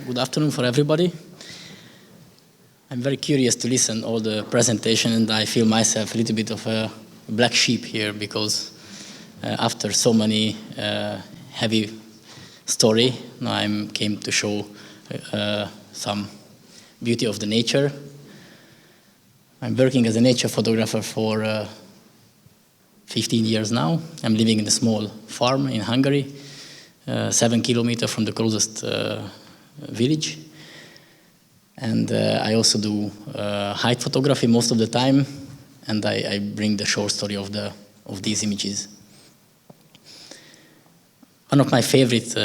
Good afternoon for everybody. I'm very curious to listen all the presentation, and I feel myself a little bit of a black sheep here because after so many heavy story, now I came to show some beauty of the nature. I'm working as a nature photographer for 15 years now. I'm living in a small farm in Hungary, 7 kilometers from the closest village. And I also do height photography most of the time, and I bring the short story of these images. One of my favorite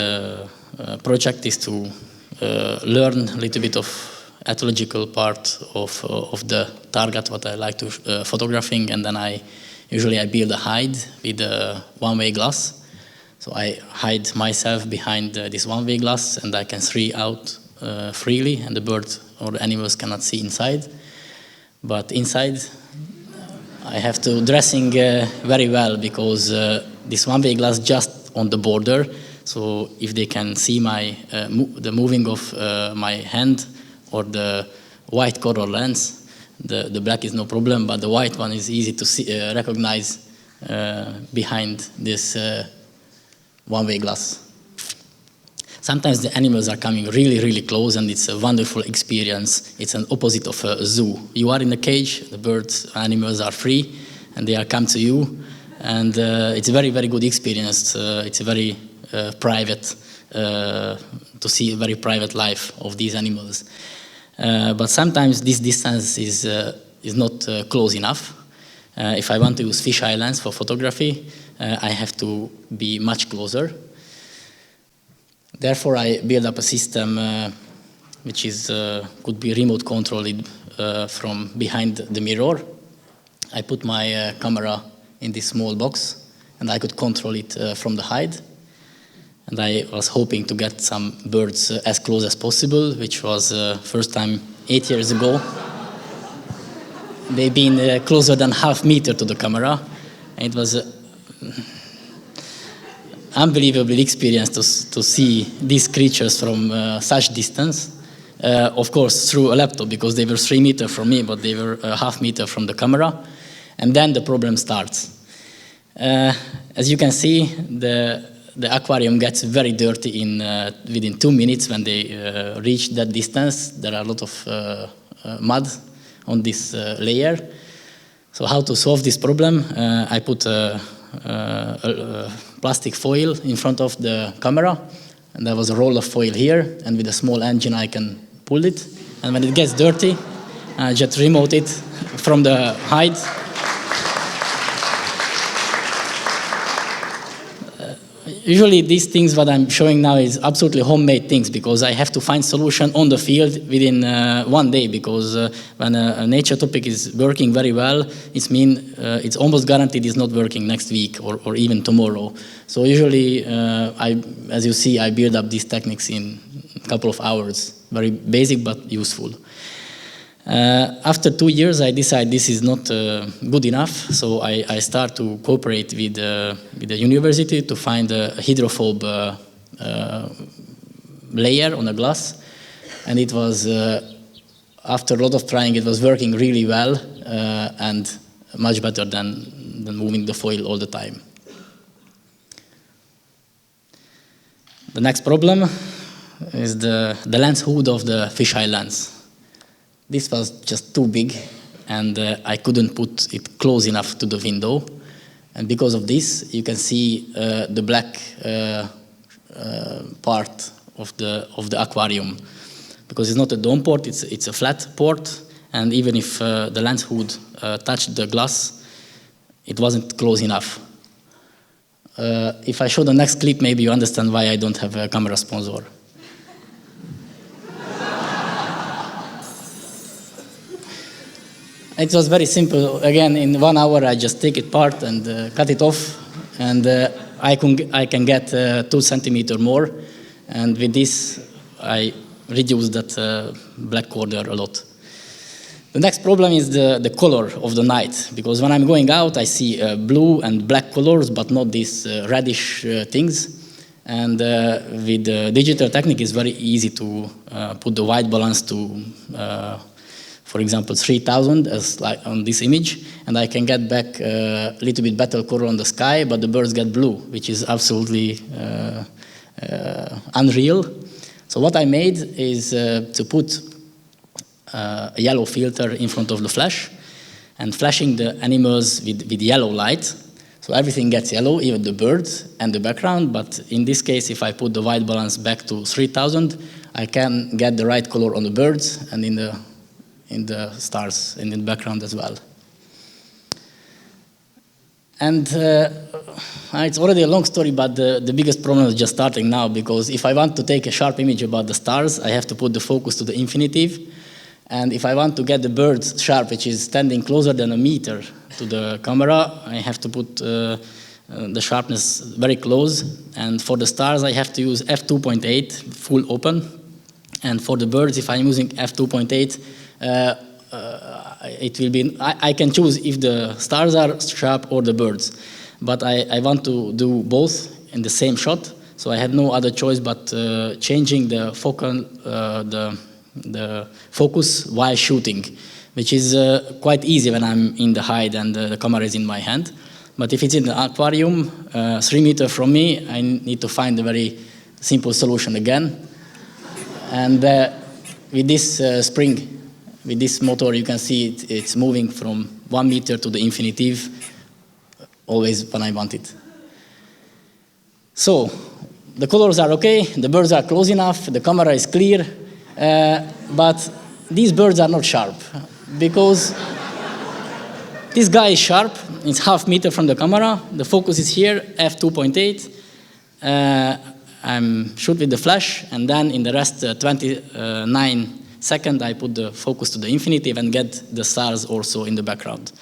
projects is to learn a little bit of ethological part of the target what I like to photographing, and then usually I build a hide with a one-way glass. So I hide myself behind this one-way glass, and I can see out freely, and the birds or the animals cannot see inside. But inside, I have to dressing very well because this one-way glass just on the border. So if they can see the moving of my hand or the white color lens, the black is no problem, but the white one is easy to see, recognize behind this one-way glass. Sometimes the animals are coming really, really close, and it's a wonderful experience. It's an opposite of a zoo. You are in a cage, the birds, animals are free, and they are come to you. And it's a very, very good experience. It's a very private, to see a very private life of these animals. But sometimes this distance is not close enough. If I want to use fisheye lens for photography, I have to be much closer. Therefore, I build up a system which could be remote controlled from behind the mirror. I put my camera in this small box, and I could control it from the hide. And I was hoping to get some birds as close as possible, which was first time 8 years ago. They've been closer than half meter to the camera, and it was unbelievable experience to see these creatures from such distance. Of course, through a laptop, because they were 3 meters from me, but they were half meter from the camera. And then the problem starts. As you can see, the aquarium gets very dirty within 2 minutes when they reach that distance. There are a lot of mud on this layer. So how to solve this problem? I put a plastic foil in front of the camera, and there was a roll of foil here, and with a small engine I can pull it, and when it gets dirty, I just remove it from the hide. Usually these things what I'm showing now is absolutely homemade things, because I have to find solution on the field within 1 day, because when a nature topic is working very well, it's almost guaranteed it's not working next week or even tomorrow. So usually, as you see, I build up these techniques in a couple of hours. Very basic but useful. After 2 years, I decided this is not good enough, so I start to cooperate with the university to find a hydrophobe layer on a glass, and it was, after a lot of trying, it was working really well and much better than moving the foil all the time. The next problem is the lens hood of the fisheye lens. This was just too big, and I couldn't put it close enough to the window. And because of this, you can see the black part of the aquarium. Because it's not a dome port, it's a flat port, and even if the lens hood touched the glass, it wasn't close enough. If I show the next clip, maybe you understand why I don't have a camera sponsor. It was very simple. Again, in 1 hour, I just take it apart and cut it off, and I can get 2 centimeters more. And with this, I reduce that black border a lot. The next problem is the color of the night, because when I'm going out, I see blue and black colors, but not these reddish things. And with the digital technique, it's very easy to put the white balance to, for example, 3000 as like on this image, and I can get back a little bit better color on the sky, but the birds get blue, which is absolutely unreal. So what I made is to put a yellow filter in front of the flash, and flashing the animals with yellow light. So everything gets yellow, even the birds and the background, but in this case, if I put the white balance back to 3000, I can get the right color on the birds and in the stars and in the background as well. And it's already a long story, but the biggest problem is just starting now, because if I want to take a sharp image about the stars, I have to put the focus to the infinitive. And if I want to get the birds sharp, which is standing closer than a meter to the camera, I have to put the sharpness very close. And for the stars, I have to use f2.8 full open. And for the birds, if I'm using f2.8, it will be, I can choose if the stars are sharp or the birds. But I want to do both in the same shot, so I had no other choice but changing the focal, the focus while shooting, which is quite easy when I'm in the hide and the camera is in my hand. But if it's in the aquarium, 3 meters from me, I need to find a very simple solution again. And with this spring, with this motor, you can see it's moving from 1 meter to the infinitive, always when I want it. So the colors are okay, the birds are close enough, the camera is clear, but these birds are not sharp, because this guy is sharp. It's half meter from the camera. The focus is here, f2.8. I'm shoot with the flash, and then in the rest 29 seconds, I put the focus to the infinitive and get the stars also in the background.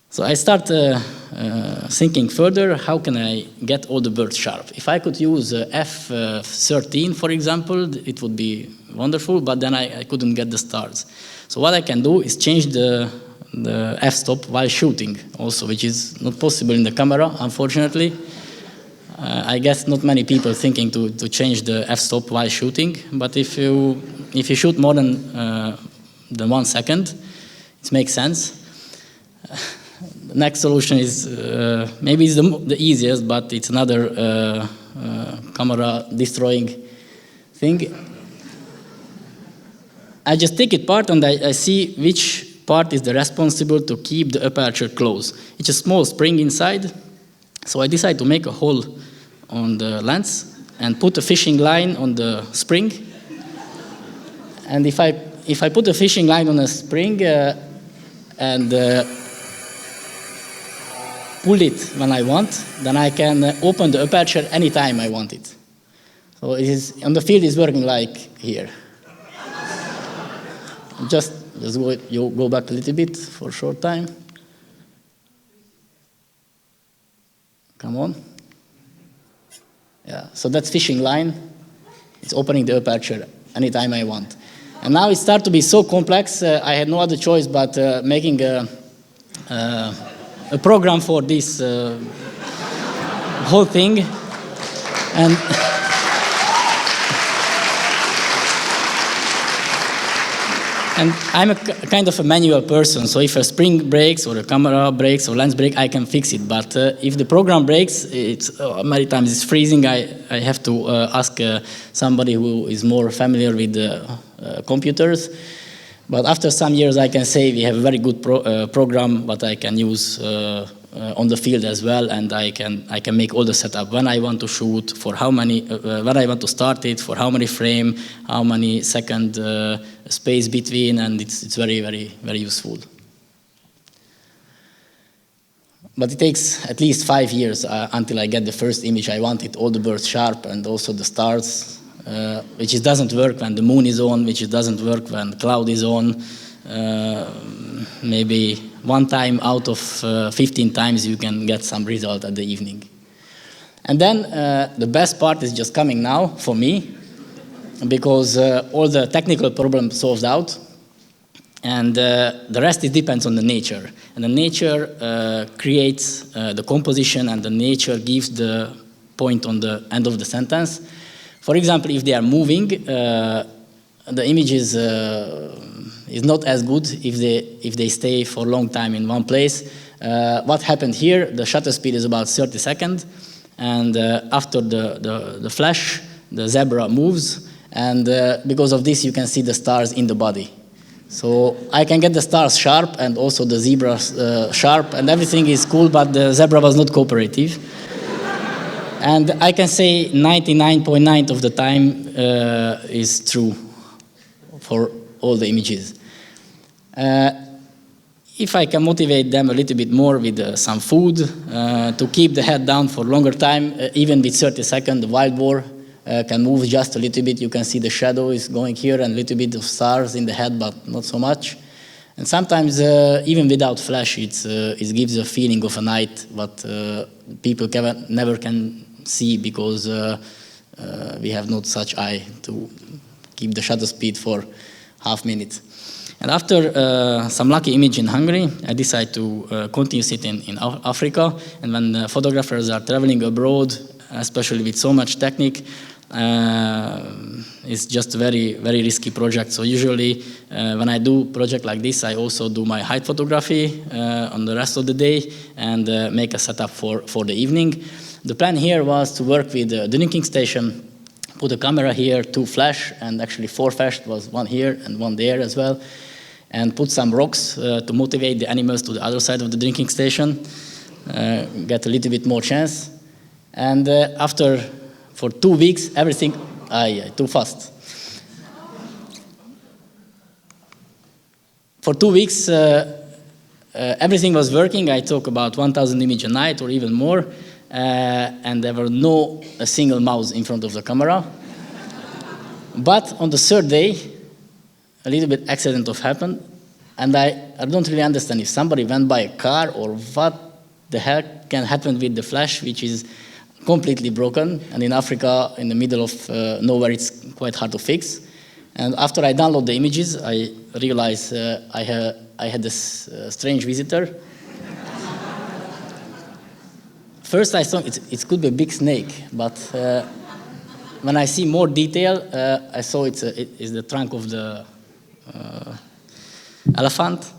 So I start thinking further, how can I get all the birds sharp? If I could use f13, for example, it would be wonderful, but then I couldn't get the stars. So what I can do is change the f-stop while shooting also, which is not possible in the camera, unfortunately. I guess not many people thinking to change the f-stop while shooting, but if you shoot more than 1 second, it makes sense. The next solution is maybe it's the easiest, but it's another camera destroying thing. I just take it apart and I see which part is the responsible to keep the aperture closed. It's a small spring inside, so I decide to make a hole on the lens and put a fishing line on the spring. And if I put a fishing line on a spring and pull it when I want, then I can open the aperture anytime I want it. So it is, on the field it's working like here. Just go back a little bit for a short time. Come on. Yeah, so that's fishing line. It's opening the aperture anytime I want. And now it starts to be so complex, I had no other choice but making a program for this whole thing. And I'm a kind of a manual person, so if a spring breaks or a camera breaks or lens breaks, I can fix it. But if the program breaks, many times it's freezing. I have to ask somebody who is more familiar with computers. But after some years, I can say we have a very good program, but I can use on the field as well, and I can make all the setup when I want to shoot, for how many, when I want to start it, for how many frame, how many second space between, and it's very, very, very useful. But it takes at least 5 years until I get the first image I wanted, all the birds sharp and also the stars, which it doesn't work when the moon is on, which it doesn't work when cloud is on. Maybe 1 time out of 15 times you can get some result at the evening. And then the best part is just coming now for me, because all the technical problems solved out, and the rest it depends on the nature. And the nature creates the composition, and the nature gives the point on the end of the sentence. For example, if they are moving, the image is not as good if they stay for a long time in one place. What happened here, the shutter speed is about 30 seconds, and after the flash, the zebra moves, and because of this, you can see the stars in the body. So I can get the stars sharp and also the zebra sharp, and everything is cool, but the zebra was not cooperative. And I can say 99.9% of the time is true for all the images. If I can motivate them a little bit more with some food, to keep the head down for a longer time, even with 30 seconds, the wild boar can move just a little bit. You can see the shadow is going here and a little bit of stars in the head, but not so much. And sometimes, even without flash, it gives a feeling of a night, but people never can see because we have not such eye to keep the shutter speed for half minute. And after some lucky image in Hungary, I decided to continue sitting in Africa. And when photographers are traveling abroad, especially with so much technique, it's just a very, very risky project. So usually when I do a project like this, I also do my height photography on the rest of the day and make a setup for the evening. The plan here was to work with the drinking station, put a camera here, 2 flash, and actually 4 flash, was 1 here and 1 there as well, and put some rocks to motivate the animals to the other side of the drinking station, get a little bit more chance. And for 2 weeks, everything, too fast. For 2 weeks, everything was working. I took about 1,000 images a night or even more, and there were no a single mouse in front of the camera. But on the 3rd day, a little bit accident happened, and I don't really understand if somebody went by a car or what the heck can happen with the flash, which is completely broken, and in Africa, in the middle of nowhere, it's quite hard to fix. And after I download the images, I realized I had this strange visitor. First I thought it could be a big snake, but when I see more detail, I saw it's the trunk of the elephant.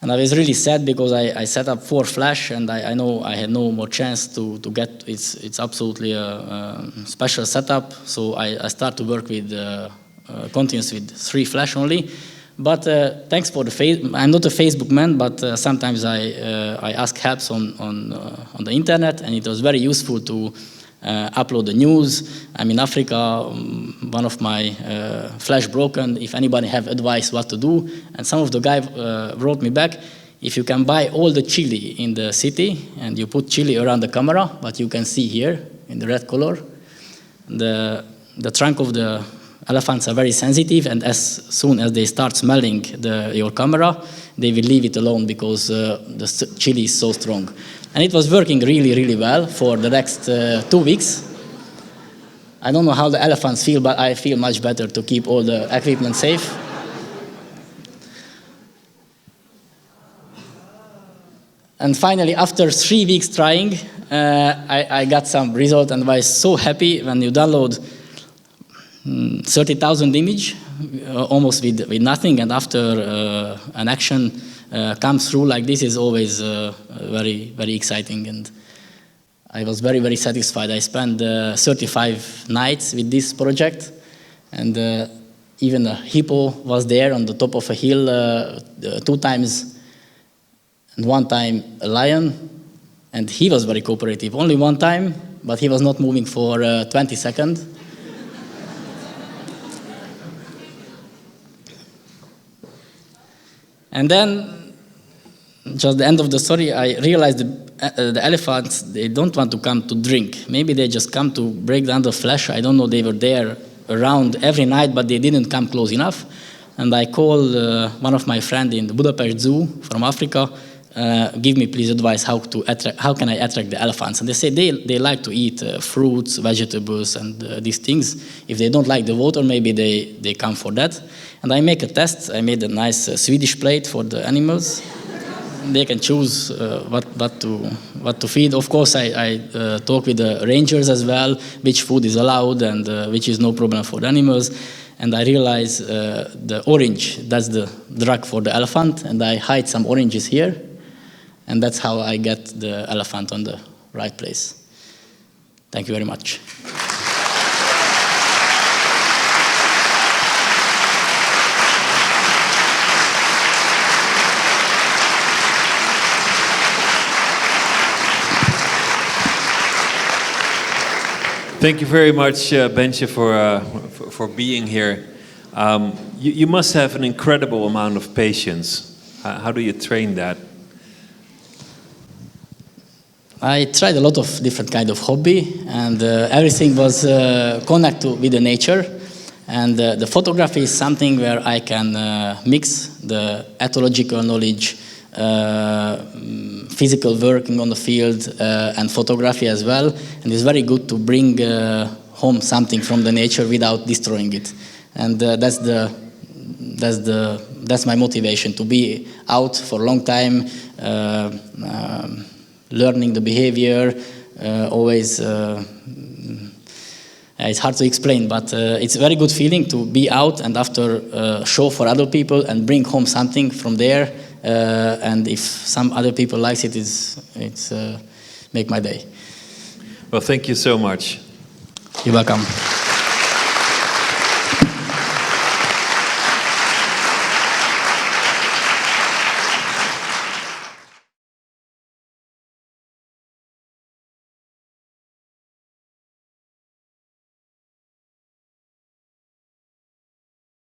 And I was really sad because I set up 4 flash, and I know I had no more chance to get, it's absolutely a special setup. So I start to work with, continuous with 3 flash only. But thanks for the I'm not a Facebook man, but sometimes I ask help on the internet, and it was very useful to upload the news. I'm in Africa, one of my flash broken, if anybody have advice what to do. And some of the guy wrote me back, if you can buy all the chili in the city, and you put chili around the camera, but you can see here in the red color, the trunk of the elephants are very sensitive, and as soon as they start smelling your camera, they will leave it alone because the chili is so strong. And it was working really, really well for the next 2 weeks. I don't know how the elephants feel, but I feel much better to keep all the equipment safe. And finally, after 3 weeks trying, I got some result, and I was so happy when you download 30,000 image, almost with nothing, and after an action comes through like this is always very, very exciting, and I was very, very satisfied. I spent 35 nights with this project, and even a hippo was there on the top of a hill 2 times, and 1 time a lion, and he was very cooperative. Only 1 time, but he was not moving for 20 seconds. And then, just the end of the story, I realized the elephants, they don't want to come to drink. Maybe they just come to break down the flesh. I don't know, they were there around every night, but they didn't come close enough. And I called one of my friends in the Budapest Zoo from Africa, give me please advice how can I attract the elephants. And they say they like to eat fruits, vegetables, and these things. If they don't like the water, maybe they come for that. And I make a test. I made a nice Swedish plate for the animals. they can choose what to feed. Of course, I talk with the rangers as well, which food is allowed and which is no problem for the animals. And I realize the orange, that's the drug for the elephant, and I hide some oranges here, and that's how I get the elephant on the right place. Thank you very much. Thank you very much, Bence, for being here. You must have an incredible amount of patience. How do you train that? I tried a lot of different kind of hobby, and everything was connected with the nature. And the photography is something where I can mix the ethological knowledge, physical working on the field, and photography as well. And it's very good to bring home something from the nature without destroying it. And that's my motivation, to be out for a long time, learning the behavior, always. It's hard to explain, but it's a very good feeling to be out and after show for other people and bring home something from there. And if some other people likes it, it's make my day. Well, thank you so much. You're welcome.